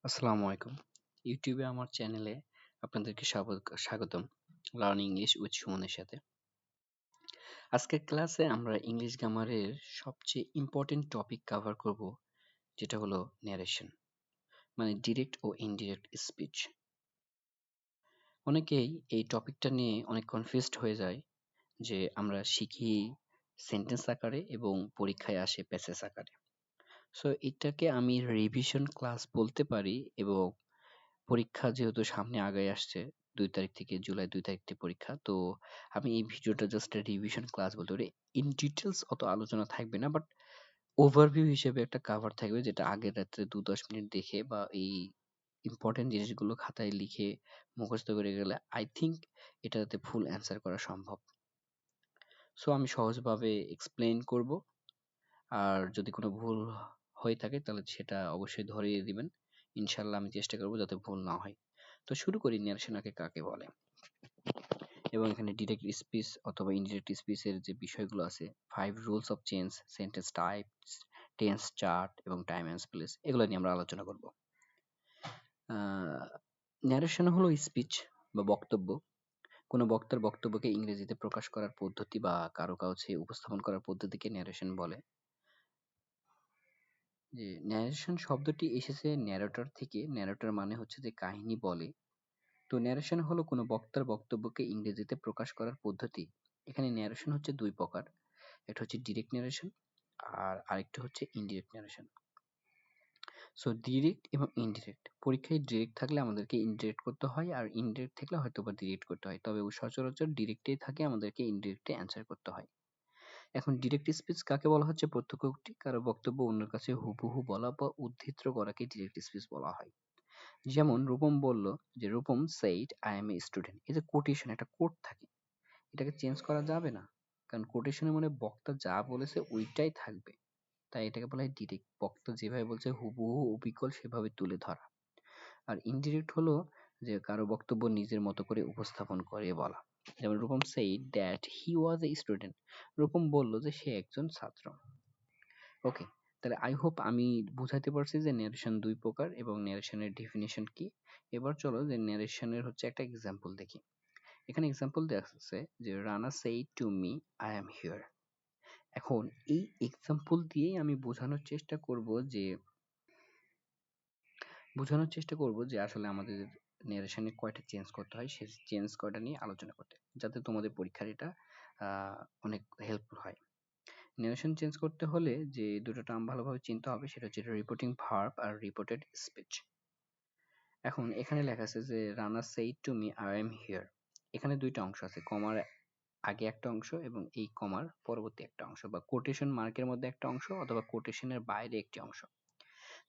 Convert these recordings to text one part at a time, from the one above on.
আসসালামু আলাইকুম। ইউটিউবে আমার চ্যানেলে আপনাদেরকে স্বাগতম লার্ন ইংলিশ উইথ সুমনের সাথে। আজকের ক্লাসে আমরা ইংলিশ গ্রামারের সবচেয়ে ইম্পর্টেন্ট টপিক কভার করব, যেটা হলো ন্যারেশন, মানে ডিরেক্ট ও ইনডিরেক্ট স্পিচ। অনেকেই এই টপিকটা নিয়ে অনেক কনফিউজড হয়ে যায় যে আমরা শিখি সেন্টেন্স আকারে এবং পরীক্ষায় আসে প্যাসেজ আকারে। সো এটাকে আমি রিভিশন ক্লাস বলতে পারি, এবং পরীক্ষা যেহেতু সামনে আগায় আসছে, 2 তারিখ থেকে, জুলাই 2 তারিখ থেকে পরীক্ষা, তো আমি এই ভিডিওটা জাস্ট রিভিশন ক্লাস বলতে পারি। ইন ডিটেলস অত আলোচনা থাকবে না, বাট ওভারভিউ হিসেবে একটা কাভার থাকবে, যেটা আগের রাত্রে 2-10 মিনিট দেখে বা এই ইম্পর্টেন্ট জিনিসগুলো খাতায় লিখে মুখস্থ করে গেলে আই থিঙ্ক এটাতে ফুল অ্যান্সার করা সম্ভব। সো আমি সহজভাবে এক্সপ্লেইন করব, আর যদি কোনো ভুল হয়ে থাকে তাহলে সেটা অবশ্যই ধরিয়ে দিবেন। ইনশাল্লাহ আমি চেষ্টা করব যাতে ভুল না হয়। তো শুরু করি, ন্যারেশনকে কাকে বলে, এবং এখানে ডিরেক্ট স্পিচ অথবা ইনডিরেক্ট স্পিচের যে বিষয়গুলো আছে, 5 rules of change, sentence types, tense chart এবং টাইম অ্যান্ড প্লেস, এগুলো নিয়ে আমরা আলোচনা করব। ন্যারেশন হলো স্পিচ বা বক্তব্য। কোনো বক্তার বক্তব্যকে ইংরেজিতে প্রকাশ করার পদ্ধতি বা কারো কাছে উপস্থাপন করার পদ্ধতিকে ন্যারেশন বলে। যে ন্যারেশন শব্দটি এসেছে ন্যারেটর থেকে। ন্যারেটর মানে হচ্ছে যে কাহিনী বলে। তো ন্যারেশন হলো কোনো বক্তার বক্তব্যকে ইংরেজিতে প্রকাশ করার পদ্ধতি। এখানে ন্যারেশন হচ্ছে দুই প্রকার, একটা হচ্ছে ডিরেক্ট ন্যারেশন আর আরেকটা হচ্ছে ইনডিরেক্ট ন্যারেশন। সো ডিরেক্ট এবং ইনডিরেক্ট, পরীক্ষায় ডিরেক্ট থাকলে আমাদেরকে ইনডিরেক্ট করতে হয়, আর ইনডিরেক্ট থাকলে হয়তো বা ডিরেক্ট করতে হয়, তবে সচরাচর ডিরেক্টেই থাকে, আমাদেরকে ইনডিরেক্টে অ্যান্সার করতে হয়। এখন ডিরেক্ট স্পিচ কাকে বলা হচ্ছে? প্রত্যক্ষ কারো বক্তব্য অন্যের কাছে হুবহু বলা বা উদ্ধৃত করাকে ডিরেক্ট স্পিচ বলা হয়। যেমন রূপম বলল যে, Rupam said I M a student. এই যে কোটেশন, একটা কোট থাকে, এটাকে চেঞ্জ করা যাবে না, কারণ কোটেশনের মানে বক্তা যা বলেছে ওইটাই থাকবে। তাই এটাকে বলা হয় ডিরেক্ট, বক্তা যেভাবে বলছে হুবহু অবিকল সেভাবে তুলে ধরা। আর ইনডিরেক্ট হলো যে কারো বক্তব্য নিজের মতো করে উপস্থাপন করে বলা। যেমন Rupam said that he was a student. Rupam বলল যে সে একজন ছাত্র। ওকে, তাহলে আই হোপ আমি বুঝাতে পারছি যে ন্যারেশন দুই প্রকার এবং ন্যারেশনের ডেফিনিশন কি। এবার চলো যে ন্যারেশনের হচ্ছে একটা এক্সাম্পল দেখি। এখানে এক্সাম্পল দেওয়া আছে যে, Rana said to me I am here. এখন এই এক্সাম্পল দিয়েই আমি বোঝানোর চেষ্টা করব যে আসলে আমাদের ন্যারেশনে কয়টা চেঞ্জ করতে হয়, সেই চেঞ্জ কয়টা নিয়ে আলোচনা করতে, যাতে তোমাদের পরীক্ষার এটা অনেক হেল্পফুল হয়। ন্যারেশন চেঞ্জ করতে হলে যে দুটো টার্ম ভালোভাবে চিনতে হবে, সেটা হচ্ছে রিপোর্টিং ভার্ব আর রিপোর্টেড স্পিচ। এখন এখানে লেখা আছে যে, Rana said to me I am here. এখানে দুইটা অংশ আছে, কমার আগে একটা অংশ এবং এই কমার পরবর্তী একটা অংশ, বা কোটেশন মার্কের মধ্যে একটা অংশ অথবা কোটেশনের বাইরে একটি অংশ।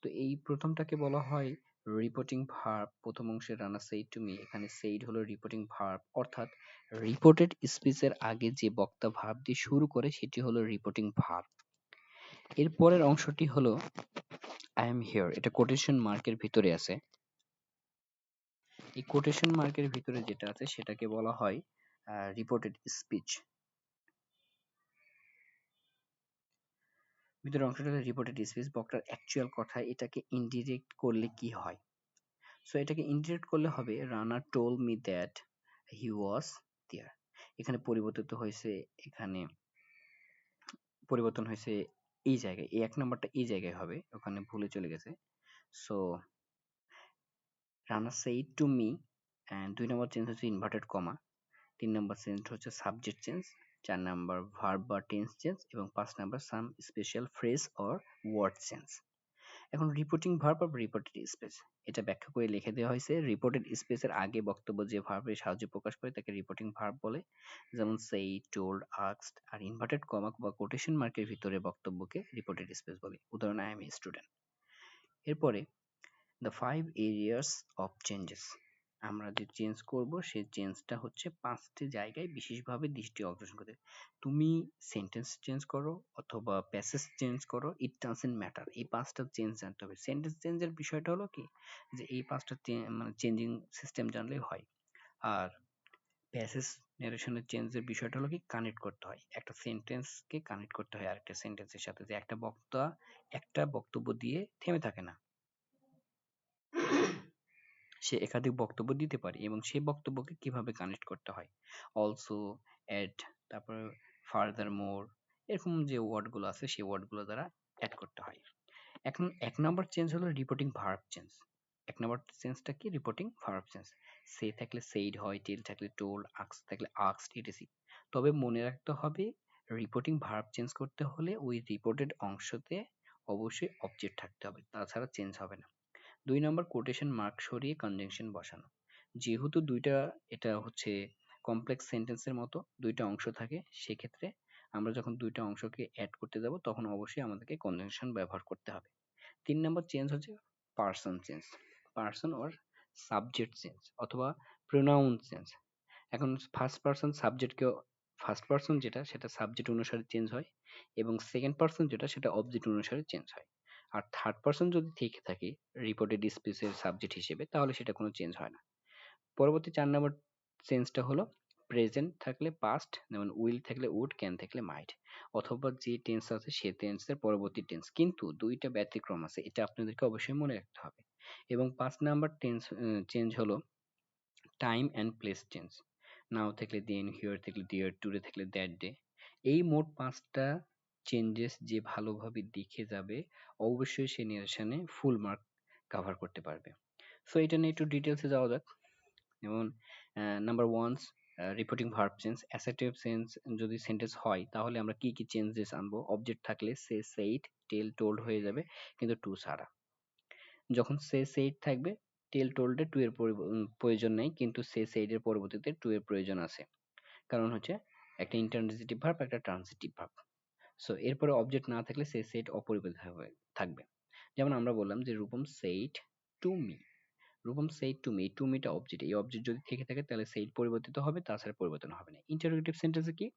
তো এই প্রথমটাকে বলা হয় রিপোর্টিং ভার্ব। প্রথম অংশে রানা সেইড টু মি, এখানে সেইড হলো রিপোর্টিং ভার্ব, অর্থাৎ রিপোর্টেড স্পিচের আগে যে বক্তা ভার্ব দিয়ে শুরু করে সেটি হলো রিপোর্টিং ভার্ব। এর পরের অংশটি হলো আই এম হিয়ার, এটা কোটেশন মার্কের ভিতরে আছে। এই কোটেশন মার্কের ভিতরে যেটা আছে সেটাকে বলা হয় রিপোর্টেড স্পিচ। ভিতরের অংশটা হলো রিপোর্টেড স্পিচ, বক্তার অ্যাকচুয়াল কথা। এটাকে ইনডিরেক্ট করলে কি হয়? সো এটাকে ইনডিরেক্ট করলে হবে, Rana told me that he was there. এখানে এখানে পরিবর্তন হয়েছে এই জায়গায়, এই 1 নম্বরটা এই জায়গায় হবে, ওখানে ভুলে চলে গেছে। So Rana said to me, and 2 নম্বর চেঞ্জ হচ্ছে ইনভার্টেড কমা, 3 নম্বর চেঞ্জ হচ্ছে সাবজেক্ট চেঞ্জ, 4 নম্বর ভার্ব বা টেন্স চেঞ্জ, এবং 5 নম্বর some special phrase or word change. এখন রিপোর্টিং ভার্ব আর রিপোর্টেড স্পিচ, এটা ব্যাখ্যা করে লিখে দেওয়া হয়েছে। রিপোর্টেড স্পিচের আগে বক্তব্য যে ভার্বের সাহায্যে প্রকাশ করে তাকে রিপোর্টিং ভার্ব বলে, যেমন সেই, টোল্ড, আস্কড। আর ইনভার্টেড কমা বা কোটেশন মার্কের ভিতরে বক্তব্যকে রিপোর্টেড স্পিচ বলে, উদাহরণ আই এম এ স্টুডেন্ট। এরপরে দ্য 5 areas of changes, আমরা যে চেঞ্জ করব সেই চেঞ্জটা হচ্ছে 5টি জায়গায় বিশেষভাবে দৃষ্টি আকর্ষণ করতে। তুমি সেন্টেন্স চেঞ্জ করো অথবা প্যাসেজ চেঞ্জ করো, ইট ডাজন্ট ম্যাটার, এই 5টা চেঞ্জ জানতে হবে। সেন্টেন্স চেঞ্জের বিষয়টা হলো কি, যে এই 5টা মানে চেঞ্জিং সিস্টেম জানলেই হয়। আর প্যাসেজ ন্যারেশনের চেঞ্জের বিষয়টা হলো কি, কানেক্ট করতে হয়, একটা সেন্টেন্সকে কানেক্ট করতে হয় আরেকটা সেন্টেন্সের সাথে, যে একটা বক্তা একটা বক্তব্য দিয়ে থেমে থাকে না। সে একাধিক বক্তব্য দিতে পারে এবং সেই বক্তব্যকে কিভাবে কানেক্ট করতে হয়, অলসো, অ্যাড, তারপর ফার্দার মোর, এরকম যে ওয়ার্ডগুলো আছে সেই ওয়ার্ডগুলো দ্বারা অ্যাড করতে হয়। এখন 1 নম্বর চেঞ্জ হলো রিপোর্টিং ভার্ব চেঞ্জ। 1 নম্বর চেঞ্জটা কি? Reporting verb change. সে থাকলে সেইড হয়, টেল থাকলে টোল্ড, আস্ক থাকলে আস্কড, ইটিসি। তবে মনে রাখতে হবে রিপোর্টিং ভার্ব চেঞ্জ করতে হলে ওই রিপোর্টেড অংশতে অবশ্যই অবজেক্ট থাকতে হবে, তাছাড়া চেঞ্জ হবে না। 2 নম্বর কোটেশন মার্ক সরিয়ে কনজাংশন বসানো। যেহেতু এটা হচ্ছে কমপ্লেক্স সেন্টেন্সের মতো দুইটা অংশ থাকে, সেক্ষেত্রে আমরা যখন দুইটা অংশকে অ্যাড করতে যাব তখন অবশ্যই আমাদেরকে কনজাংশন ব্যবহার করতে হবে। 3 নম্বর চেঞ্জ হচ্ছে person change, person or subject change অথবা প্রোনাউন চেঞ্জ। এখন ফার্স্ট পার্সন যেটা সেটা সাবজেক্ট অনুসারে চেঞ্জ হয় এবং সেকেন্ড পার্সন যেটা সেটা অবজেক্ট অনুসারে চেঞ্জ হয়। আর থার্ড পার্সন যদি থেকে থাকে রিপোর্টেড স্পিচের সাবজেক্ট হিসেবে তাহলে সেটা কোনো চেঞ্জ হয় না। পরবর্তী 4 নম্বর চেঞ্জটা হলো প্রেজেন্ট থাকলে পাস্ট, যেমন উইল থাকলে উড, ক্যান থাকলে মাইট, অথবা যে টেন্স আছে সে টেন্সের পরবর্তী টেন্স। কিন্তু দুইটা ব্যতিক্রম আছে, এটা আপনাদেরকে অবশ্যই মনে রাখতে হবে। এবং 5 নম্বর চেঞ্জ হলো টাইম অ্যান্ড প্লেস চেঞ্জ। নাও থাকলে দেন, হিয়ার থাকলে দেয়ার, টুডে থাকলে দ্যাট ডে। এই মোট 5টা চেঞ্জেস যে ভালোভাবে দেখে যাবে অবশ্যই সে নারেশনে ফুল মার্ক কভার করতে পারবে। সো এটা নিয়ে একটু ডিটেলসে যাওয়া যাক। যেমন number one's reporting verb change. Assertive sense যদি সেন্টেন্স হয় তাহলে আমরা কি কি চেঞ্জেস আনবো? অবজেক্ট থাকলে সে, সেইড, টেল, টোল্ড হয়ে যাবে কিন্তু টু ছাড়া। যখন সে, সেইড থাকবে টেল, টোল্ডে টু এর প্রয়োজন নেই, কিন্তু সে, সেইড এর পরবর্তীতে টু এর প্রয়োজন আছে। কারণ হচ্ছে একটা ইন্টারন্সিটিভ ভার্ব একটা ট্রান্সিটিভ ভার্ব। সো এরপরে অবজেক্ট না থাকলে সে, সেইড অপরিবর্তিত থাকবে। যেমন আমরা বললাম যে Rupam said to me. Rupam said to me, to মিটা অবজেক্ট, এই অবজেক্ট যদি থেকে থাকে তাহলে সেইড পরিবর্তিত হবে, তাছাড়া পরিবর্তন হবে না। ইন্টারোগেটিভ সেন্টেন্সে কি?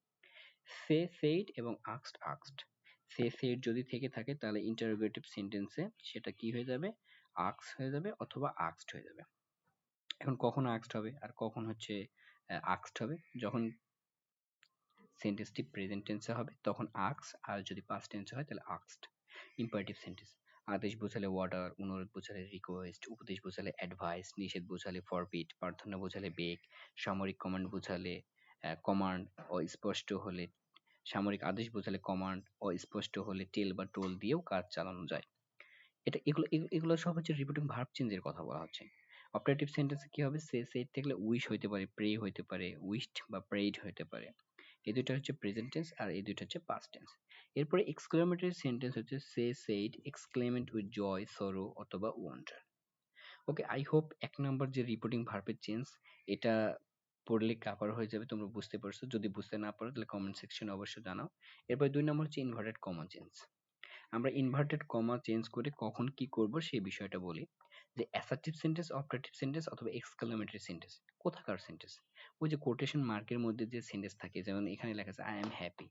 সে, সেইড এবং আস্কড, আস্কড। সে, সেইড যদি থেকে থাকে তাহলে ইন্টারোগেটিভ সেন্টেন্সে সেটা কি হয়ে যাবে? আস্ক হয়ে যাবে অথবা আস্কড হয়ে যাবে। এখন কখন আস্কড হবে আর কখন হচ্ছে আস্কড হবে? যখন সেন্টেন্সটি প্রেজেন্ট টেন্সে হবে তখন আস্ক, আর যদি পাস্ট টেন্সে হয় তাহলে আস্কড। ইম্পারেটিভ সেন্টেন্স, আদেশ বোঝালে অর্ডার, অনুরোধ বোঝালে রিকোয়েস্ট, উপদেশ বোঝালে অ্যাডভাইস, নিষেধ বোঝালে ফরবিড, প্রার্থনা বোঝালে বেগ, সামরিক কমান্ড বোঝালে কমান্ড, অস্পষ্ট হলে সামরিক আদেশ বোঝালে কমান্ড, অস্পষ্ট হলে টেল বা টোল দিয়েও কাজ চালানো যায়। এগুলো সব হচ্ছে রিপিটিং ভার্ব চেঞ্জের কথা বলা হচ্ছে। অপারেটিভ সেন্টেন্সে কি হবে? সে, সেইড থাকলে উইশ হইতে পারে, প্রে হইতে পারে, উইশড বা প্রেইড হইতে পারে। এই দুইটা হচ্ছে প্রেজেন্ট টেন্স আর এই দুইটা হচ্ছে পাস্ট টেন্স। এরপরে এক্সক্লেমেটরি সেন্টেন্স হচ্ছে সে, সেইড, এক্সক্লেমেন্ট উইথ জয়, সরো অথবা ওয়ান্ডার। ওকে, আই হোপ 1 নম্বর যে রিপোর্টিং ভার্বের চেঞ্জ এটা পড়লে কভার হয়ে যাবে, তোমরা বুঝতে পারছো। যদি বুঝতে না পারো তাহলে কমেন্ট সেকশনে অবশ্যই জানাও। এরপর 2 নম্বর হচ্ছে ইনভার্টেড কমা চেঞ্জ। আমরা ইনভার্টেড কমা চেঞ্জ করে কখন কি করব সেই বিষয়টা বলি। যে অ্যাসার্টিভ সেন্টেন্স, অপারেটিভ সেন্টেন্স অথবা এক্সক্লেমেটরি সেন্টেন্স। কোথাকার সেন্টেন্স? ওই যে কোটেশন মার্কের মধ্যে যে সেন্টেন্স থাকে, যেমন এখানে লেখা আছে আই এম হ্যাপি,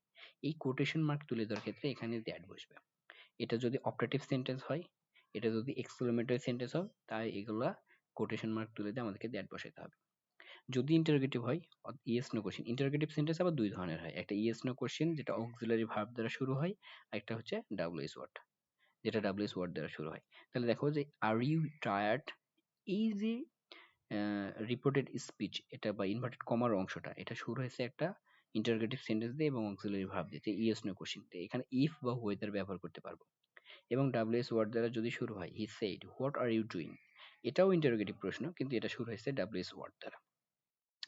এই কোটেশন মার্ক তুলে দেওয়ার ক্ষেত্রে এখানে দ্যাট বসবে। এটা যদি অপারেটিভ সেন্টেন্স হয়, এটা যদি এক্সক্লেমেটরি সেন্টেন্স হয়, তাই এগুলা কোটেশন মার্ক তুলে দিয়ে আমাদেরকে দ্যাট বসাতে হবে। যদি ইন্টারোগেটিভ হয়, yes no question. Interrogative sentence আবার দুই ধরনের হয়, একটা ইয়েস নো কোশ্চেন যেটা অক্সিলারি ভার্ব দ্বারা শুরু হয়, আর একটা হচ্ছে ডাব্লিউএস ওয়ার্ড যেটা ডাব্লিউএস ওয়ার্ড দ্বারা শুরু হয়। তাহলে দেখো যে আর ইউ টায়ার্ড, এই যে রিপোর্টেড স্পিচ এটা বা ইনভার্টেড কমার অংশটা এটা শুরু হয়েছে একটা ইন্টারোগেটিভ সেন্টেন্স দিয়ে এবং অক্সিলারি ভার্ব দিয়ে, যে ইয়েস নো কোশ্চেন দিয়ে। এখানে ইফ বা ওয়েদার ব্যবহার করতে পারবো। এবং ডাব্লিউএস ওয়ার্ড দ্বারা যদি শুরু হয়, he said what are you doing, এটাও ইন্টারোগেটিভ প্রশ্ন কিন্তু এটা শুরু হয়েছে ডাব্লিউএস ওয়ার্ড দ্বারা।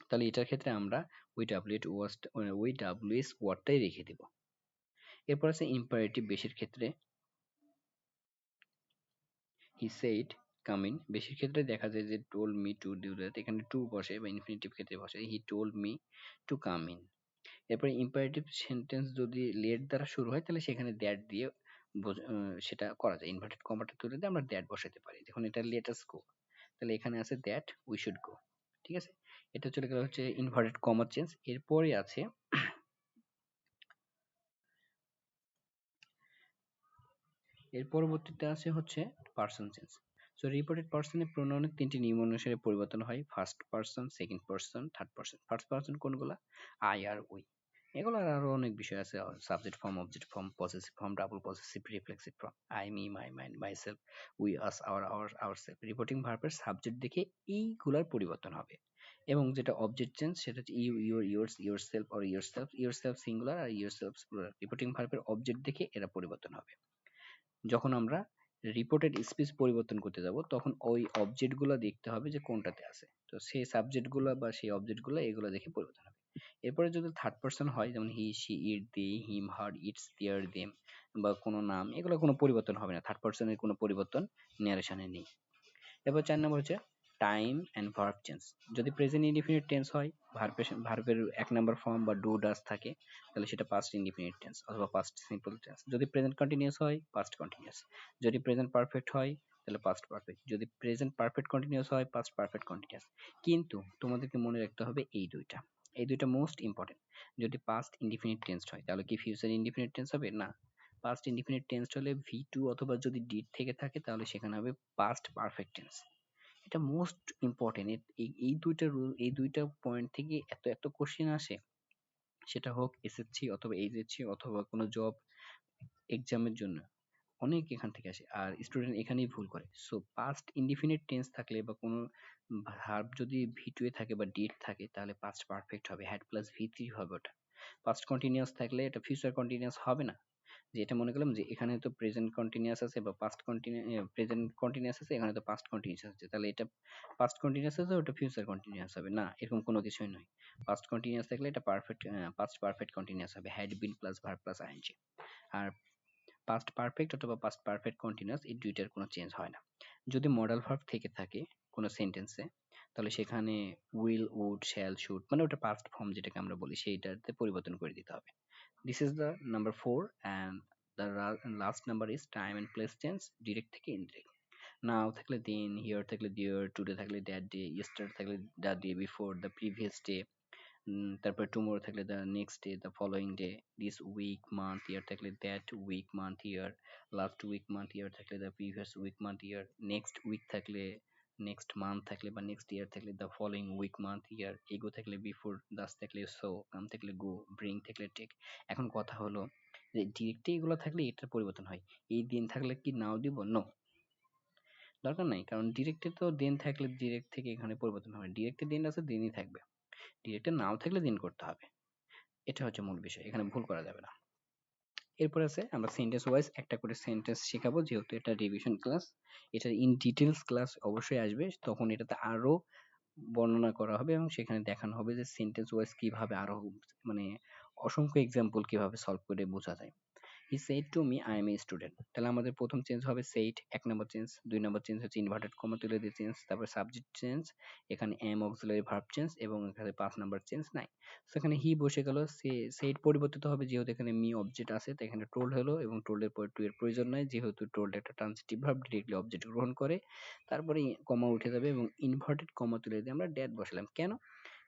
তাহলে এটার ক্ষেত্রে আমরা ওই ডাব্লিউএস ওয়ার্ডটাই রেখে দিব। এরপর আছে ইম্পারেটিভ বেশির ক্ষেত্রে, হি সেইড কাম ইন। বেশির ক্ষেত্রে দেখা যায় যে told me to do that, এখানে টু বসে বা ইনফিনিটিভ ক্ষেত্রে বসে, he told me to come in. এরপরে ইম্পারেটিভ সেন্টেন্স যদি লেট দ্বারা শুরু হয় তাহলে সেখানে দ্যাট দিয়ে সেটা করা যায়। ইনভার্টেড কমাটা তুলে দিয়ে আমরা দ্যাট বসাতে পারি। যখন এটা লেট আস গো, তাহলে এখানে আছে দ্যাট উই শুড গো। ঠিক আছে, এটা চলে গেল হচ্ছে ইনভার্টেড কমা চেঞ্জ। এরপরে আছে এর পরবর্তীতে আছে হচ্ছে পার্সন চেঞ্জ। সো রিপোর্টেড পার্সনের প্রোনাউনের 3টি নিয়ম অনুসারে পরিবর্তন হয়: first person, second person, third person. First person কোনগুলা? আই আর উই। এগুলো আরো অনেক বিষয় আছে, subject form, object form, possessive form, double possessive, reflexive form, I, me, my, mind, myself, we, us, ourself. রিপোর্টিং ভার্বের সাবজেক্ট দেখে এইগুলার পরিবর্তন হবে। এবং যেটা অবজেক্ট চেঞ্জ সেটা হচ্ছে you, your, yours, yourself or yourself, yourself singular আর ইয়োরসেলফ প্লুরাল। রিপোর্টিং ভার্বের অবজেক্ট দেখে এরা পরিবর্তন হবে। যখন আমরা রিপোর্টেড স্পিচ পরিবর্তন করতে যাব তখন ওই অবজেক্ট গুলা দেখতে হবে যে কোনটাতে আছে, তো সেই সাবজেক্ট গুলা বা সেই অবজেক্ট গুলা এগুলো দেখে পরিবর্তন হবে। এরপরে যদি থার্ড পারসন হয়, যেমন he, she, it, they, him, her, its, their, them, বা কোনো নাম, এগুলো কোনো পরিবর্তন হবে না, থার্ড পারসনের কোনো পরিবর্তন ন্যারেশনে নেই। এরপর 4 নম্বর হচ্ছে টাইম এন্ড ভার্ব চেঞ্জ। যদি প্রেজেন্ট ইনডিফিনিট টেন্স হয়, ভার্বের 1 নম্বর ফর্ম বা ডু ডাজ থাকে, তাহলে সেটা পাস্ট ইনডিফিনিট টেন্স অথবা পাস্ট সিম্পল টেন্স। যদি প্রেজেন্ট কন্টিনিউয়াস হয়, পাস্ট কন্টিনিউয়াস। যদি প্রেজেন্ট পারফেক্ট হয়, তাহলে পাস্ট পারফেক্ট। যদি প্রেজেন্ট পারফেক্ট কন্টিনিউয়াস হয়, পাস্ট পারফেক্ট কন্টিনিউয়াস। কিন্তু তোমাদেরকে মনে রাখতে হবে এই দুইটা মোস্ট ইম্পর্টেন্ট। যদি পাস্ট ইনডিফিনিট টেন্স হয়, তাহলে কি ফিউচার ইনডিফিনিট টেন্স হবে? না। পাস্ট ইনডিফিনিট টেন্স হলে ভি টু অথবা যদি ডিড থেকে থাকে তাহলে সেখানে হবে পাস্ট পারফেক্ট টেন্স। এটা মোস্ট ইম্পর্টেন্ট। এই দুইটা রুল, এই দুইটা পয়েন্ট থেকে এত এত কোশ্চেন আসে, সেটা হোক এসএসসি অথবা এইচএসসি অথবা কোনো জব এক্সামের জন্য, অনেক এখান থেকে আসে। আর স্টুডেন্ট এখানেই ভুল করে। সো পাস্ট ইনডিফিনিট টেন্স থাকলে বা কোনো ভার্ব যদি ভি টু এ থাকে বা ডিড থাকে, তাহলে পাস্ট পারফেক্ট হবে, হ্যাড প্লাস ভি থ্রি হবে ওটা। পাস্ট কন্টিনিউয়াস থাকলে এটা ফিউচার কন্টিনিউয়াস হবে না। যে এটা মনে করলাম যে এখানে তো প্রেজেন্ট কন্টিনিউয়াস আছে বা পাস্ট প্রেজেন্ট কন্টিনিউয়াস আছে, এখানে তো পাস্ট কন্টিনিউয়াস আছে, তাহলে এটা পাস্ট কন্টিনিউয়াস আছে, ওটা ফিউচার কন্টিনিউয়াস হবে না, এরকম কোনো কিছুই নয়। পাস্ট কন্টিনিউয়াস থাকলে এটা পাস্ট পারফেক্ট কন্টিনিউয়াস হবে, had been plus verb plus ING. আর পাস্ট পারফেক্ট অথবা পাস্ট পারফেক্ট কন্টিনিউয়াস এই দুইটার কোনো চেঞ্জ হয় না। যদি মডাল ভার্ব থেকে থাকে কোনো সেন্টেন্সে, তাহলে সেখানে উইল, উড, শ্যাল, শুড, মানে ওটা পাস্ট ফর্ম যেটাকে আমরা বলি, সেইটাতে পরিবর্তন করে দিতে হবে। This is the number 4, and the last number is time and place tense, direct থেকে indirect. Now থাকলে then, here থাকলে there, today থাকলে that day, yesterday থাকলে the day before, the previous day, তারপর tomorrow থাকলে the next day, the following day, this week, month, year থাকলে that week, month, year, last week, month, year থাকলে the previous week, month, year, next week থাকলে next month থাকলে বা next year থাকলে the following week, month, year, ago থাকলে before, thus থাকলে so, come থাকলে go, bring থাকলে take। এখন কথা হলো যে ডিরেক্টে এগুলো থাকলে এটার পরিবর্তন হয়, এই দিন থাকলে কি নাও দিব? নো, দরকার নাই, কারণ ডিরেক্টে তো দিন থাকলে ডিরেক্ট থেকে এখানে পরিবর্তন হবে, ডিরেক্টে দিন আছে, দিনই থাকবে। ডিরেক্টে নাও থাকলে দিন করতে হবে, এটা হচ্ছে মূল বিষয়, এখানে ভুল করা যাবে না। এরপর আছে আমরা সেন্টেন্স ওয়াইজ একটা করে সেন্টেন্স শেখাবো, যেহেতু এটা রিভিশন ক্লাস, এটা ইন ডিটেলস ক্লাস অবশ্যই আসবে, তখন এটাতে আরো বর্ণনা করা হবে এবং সেখানে দেখানো হবে যে সেন্টেন্স ওয়াইজ কিভাবে আরো, মানে অসংখ্য এক্সাম্পল কিভাবে সলভ করে বোঝা যায়। He said to me I am a student, তাহলে আমাদের প্রথম চেঞ্জ হবে said, 1 নম্বর চেঞ্জ। 2 নম্বর চেঞ্জ হচ্ছে ইনভার্টেড কমা তুলে দিয়ে চেঞ্জ, তারপর সাবজেক্ট চেঞ্জ, এখানে am অক্সিলারি ভার্ব চেঞ্জ, এবং এখানে 5 নম্বর চেঞ্জ নাই। সো এখানে হি বসে গেল, said পরিবর্তিত হবে যেহেতু এখানে মি অবজেক্ট আছে, তাই এখানে told হলো, এবং told এর পরে টু এর প্রয়োজন নাই যেহেতু told একটা ট্রান্সিটিভ ভার্ব, ডিরেক্টলি অবজেক্ট গ্রহণ করে। তারপরে কমা উঠে যাবে এবং ইনভার্টেড কমা তুলে দিয়ে আমরা ড্যাট বসালাম। কেন?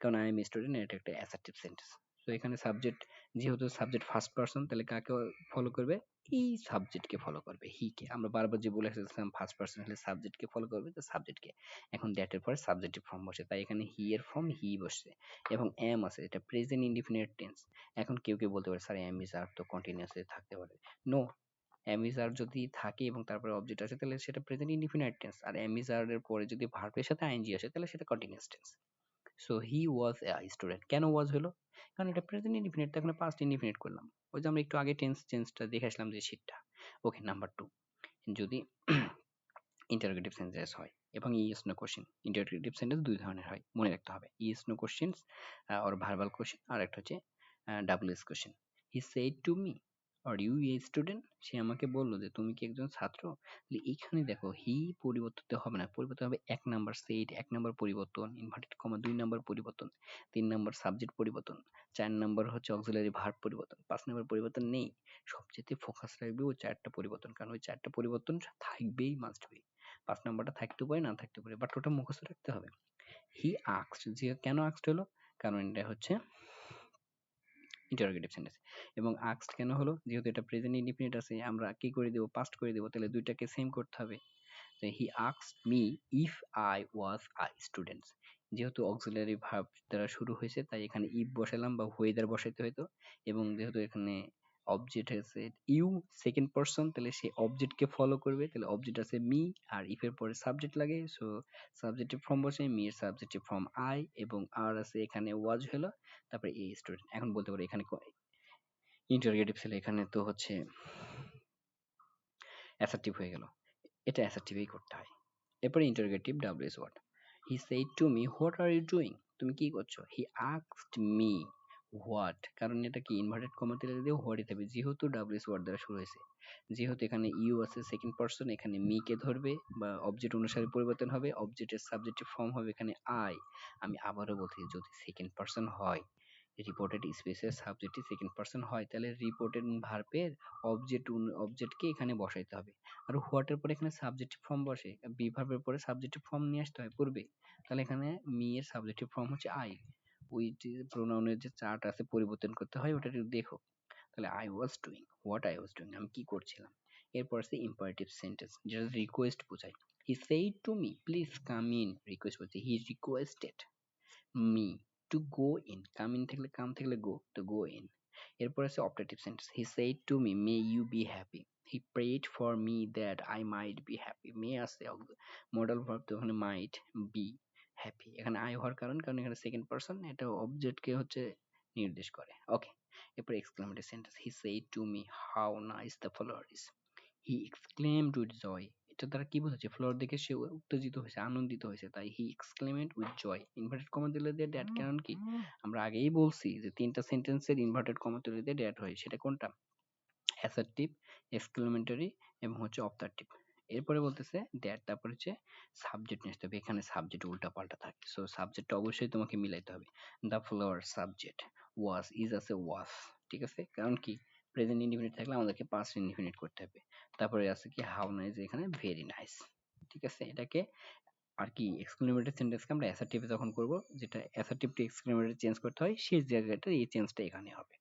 কারণ আই এম স্টুডেন্ট, এটা একটা অ্যাসার্টিভ সেন্টেন্স। তো এখানে সাবজেক্ট, যেহেতু সাবজেক্ট ফার্স্ট পারসন, তাহলে কাকে ফলো করবে? এই সাবজেক্টকে ফলো করবে, হি কে। আমরা বারবার যে বলে এসেছিলাম ফার্স্ট পারসন হলে সাবজেক্টকে ফলো করবে, তো সাবজেক্টকে। এখন দ্যাট এর পরে সাবজেক্টিভ ফর্ম বসে, তাই এখানে হি এর ফর্ম হি বসছে, এবং এম আছে, এটা প্রেজেন্ট ইনডিফিনিট টেন্স। এখন কেউ কেউ বলতে পারে স্যার এম ইজ আর তো কন্টিনিউয়াসলি থাকতে পারে। নো, এম ইজ আর যদি থাকে এবং তারপরে অবজেক্ট আসে তাহলে সেটা প্রেজেন্ট ইনডিফিনিট টেন্স, আর এম ইজ আর এর পরে যদি ভার্বের সাথে আইএনজি আসে তাহলে সেটা continuous tense. So he was a student, কেন ওয়াজ হলো? কারণ এটা প্রেজেন্ট ইনডিফিনিট, তো এখানে পাস্ট ইনডিফিনিট করলাম। ওই যে আমরা একটু আগে টেন্স চেঞ্জটা দেখে আসলাম যে শীটটা। ওকে, নাম্বার 2, যদি ইন্টারোগেটিভ সেন্টেন্স হয় এবং yes no question. Interrogative sentence দুই ধরনের হয়, মনে রাখতে হবে, yes no questions or verbal question, আর একটা হচ্ছে double S question. He said to me are you a student, সে আমাকে বললো যে তুমি কি একজন ছাত্র। এখানে দেখো হি পরিবর্তিত হবে না, পরিবর্তন হবে 1 নাম্বার সেড, 1 নাম্বার পরিবর্তন, ইনভার্টেড কমা 2 নাম্বার পরিবর্তন, 3 নাম্বার সাবজেক্ট পরিবর্তন, 4 নাম্বার হচ্ছে অক্সিলারি ভার্ব পরিবর্তন, 5 নাম্বার পরিবর্তন নেই। সবচেয়ে ফোকাস রাখবে ওই 4টা পরিবর্তন, কারণ ওই 4টা পরিবর্তন থাকবেই, মাস্ট বি। 5 নাম্বারটা থাকতেও পারে না থাকতে পারে, বাট ওটা মুখস্থ রাখতে হবে। হি আস্কড, যে কেন আস্কড হলো? কারণ এটা হচ্ছে ইন্টারোগেটিভ সেন্টেন্স। এবং আস্কড কেন হলো? যেহেতু এটা প্রেজেন্ট ইনডিফিনিট আছে, আমরা কি করে দেব? পাস্ট করে দেব, তাহলে দুইটাকে সেম করতে হবে। He asked me if I was a student, যেহেতু অক্সিলারি ভার্ব দ্বারা শুরু হয়েছে তাই এখানে ইফ বসালাম বা ওয়েদার বসাইতে হইতো, এবং যেহেতু এখানে অবজেক্ট আছে ইউ সেকেন্ড পারসন, তাহলে সে অবজেক্টকে ফলো করবে, তাহলে অবজেক্ট আছে মি আর ইফ এর পরে সাবজেক্ট লাগে, সো সাবজেক্টিভ ফর্ম বসে মি এর সাবজেক্টিভ ফর্ম আই, এবং আর আছে এখানে ওয়াজ হলো, তারপরে এ স্টুডেন্ট। এখন বলতে পারি এখানে ইন্টারোগেটিভ ছিল, এখানে তো হচ্ছে অ্যাসার্টিভ হয়ে গেল, এটা অ্যাসার্টিভই করতে হয়। এরপরে interrogative WH word, he said to me what are you doing, তুমি কি করছো। হি আস্কড মি হোয়াট, কারণ এটা কি ইনভার্টেড কমাতে দিয়ে হোয়াট দিতে হবে, যেহেতু ডাব্লিউএস ওয়ার্ড দ্বারা শুরু হয়েছে, যেহেতু এখানে ইউ আছে সেকেন্ড পারসন, এখানে মি কে ধরবে বা অবজেক্ট অনুসারে পরিবর্তন হবে, অবজেক্টের সাবজেক্টিভ ফর্ম হবে এখানে আই। আমি আবারও বলছি, যদি সেকেন্ড পারসন হয়, রিপোর্টেড স্পেসের সাবজেক্টই সেকেন্ড পারসন হয়, তাহলে রিপোর্টেড ভার্বের অবজেক্টকে এখানে বসাইতে হবে। আর হোয়াটের পরে এখানে সাবজেক্টিভ ফর্ম বসে, বি ভার্বের পরে সাবজেক্টিভ ফর্ম নিয়ে আসতে হয় পূর্বে, তাহলে এখানে মি এর সাবজেক্টিভ ফর্ম হচ্ছে আই। ওই যে প্রোনাউনের যে চার্ট আছে পরিবর্তন করতে হয়, ওটা একটু দেখো। তাহলে I was doing, what I was doing, আমি কি করছিলাম। এরপর আছে ইম্পারেটিভ সেন্টেন্স, যেটা রিকোয়েস্ট বোঝায়। He said to me please come in, request বলছে he requested me to go in, come in থাকলে কাম থাকলে গো, তো গো ইন। এরপর আছে optative sentence, he said to me may you be happy, he prayed for me that I might be happy, may আছে modal verb, তো ওখানে might be happy, এখানে I হওয়ার কারণ এখানে সেকেন্ড পারসন, এটা অবজেক্টকে হচ্ছে নির্দেশ করে। ওকে, এরপর exclamatory sentence, he said to me how nice the flower is, he exclaimed with joy, এটা দ্বারা কি বোঝাচ্ছে, ফ্লাওয়ার দেখে সে উত্তেজিত হয়েছে, আনন্দিত হয়েছে, তাই হি এক্সক্লেমেড উইথ জয়। ইনভার্টেড কমা দিলে দিয়ে ড্যাট, কারণ কি আমরা আগেই বলছি যে তিনটা সেন্টেন্সের ইনভার্টেড কমা তুলে দিয়ে ড্যাট হয়, সেটা কোনটা, অ্যাসার্টিভ, এক্সক্লেমেটরি এবং হচ্ছে অবজেক্টিভ। এরপরে বলতেছে দ্যাট, তারপর হচ্ছে সাবজেক্ট নিয়ে আসতে হবে, এখানে সাবজেক্ট উল্টা পাল্টা থাকে, সো সাবজেক্টটা অবশ্যই তোমাকে মিলাইতে হবে। The flower subject, was is আছে ওয়াজ, ঠিক আছে, কারণ কি প্রেজেন্ট ইনডিফিনিট থাকলে আমাদেরকে পাস্ট ইনডিফিনিট করতে হবে। তারপরে আছে কি হাউ নাইস, এখানে ভেরি নাইস, ঠিক আছে। এটাকে আর কি এক্সক্লেমেটরি সেন্টেন্সকে আমরা অ্যাসার্টিভে যখন করব, যেটা অ্যাসার্টিভ টু এক্সক্লেমেটরি চেঞ্জ করতে হয়, সেই জায়গাটা এই চেঞ্জটা এখানে হবে।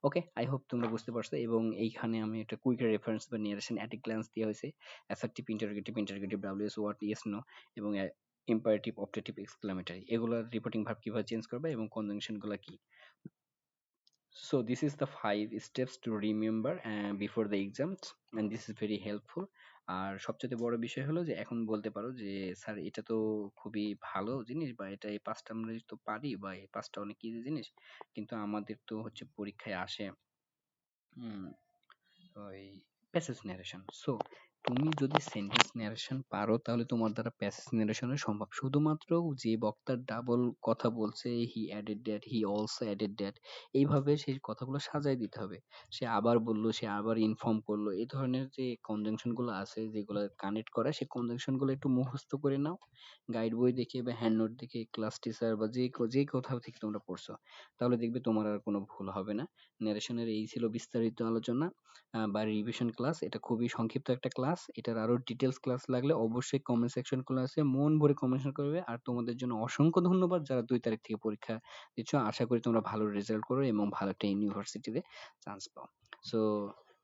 ওকে, আই হোপ তোমরা বুঝতে পারছো, এবং এইখানে আমি একটা কুইক রেফারেন্স বা নিয়ারেশন অ্যাট এ গ্ল্যান্স দেওয়া হয়েছে, assertive, interrogative WH what yes no, এবং ইম্পারেটিভ, অপটেটিভ, এক্সক্লেমেটরি, এগুলোর রিপোর্টিং ভার্ব কিভাবে চেঞ্জ করবে এবং কনজাংশন গুলা কি। So this is the 5 steps to remember before the exams, and this is very helpful. আর সবচেয়ে বড় বিষয় হলো যে এখন বলতে পারো যে স্যার এটা তো খুবই ভালো জিনিস, বা এটা এই পাঁচটা আমরা তো পারি, বা এই পাঁচটা অনেক ইজি জিনিস, কিন্তু আমাদের তো হচ্ছে পরীক্ষায় আসে হুম ওই প্যাসেজ ন্যারেশন। সো তুমি যদি সেন্টেন্স ন্যারেশন পারো তাহলে তোমার দ্বারা প্যাসেজ ন্যারেশনও সম্ভব, শুধুমাত্র যে বক্তার ডাবল কথা বলছে, he added that, he also added that, এইভাবে সেই কথাগুলো সাজায় দিতে হবে। সে আবার বললো, সে আবার ইনফর্ম করলো, এই ধরনের যে কনজাংশন গুলো আছে যেগুলো কানেক্ট করা, সেই কনজাংশন গুলো একটু মুখস্থ করে নাও, গাইড বই দেখে বা হ্যান্ড নোট দেখে, ক্লাস টিচার বা যে কোথাও থেকে তোমরা পড়ছো, তাহলে দেখবে তোমার আর কোনো ভুল হবে না। ন্যারেশনের এই ছিল বিস্তারিত আলোচনা বা রিভিশন ক্লাস, এটা খুবই সংক্ষিপ্ত একটা ক্লাস, এটার আরো ডিটেলস ক্লাস লাগলে অবশ্যই কমেন্ট সেকশন খোলা আছে, মন ভরে কমেন্ট করবে। আর তোমাদের জন্য অসংখ্য ধন্যবাদ যারা 2 তারিখ থেকে পরীক্ষা দিচ্ছ, আশা করি তোমরা ভালো রেজাল্ট করো এবং ভালো একটা ইউনিভার্সিটিতে চান্স পাও। সো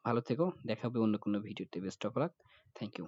ভালো থেকো, দেখা হবে অন্য কোনো ভিডিওতে, best of luck, thank you.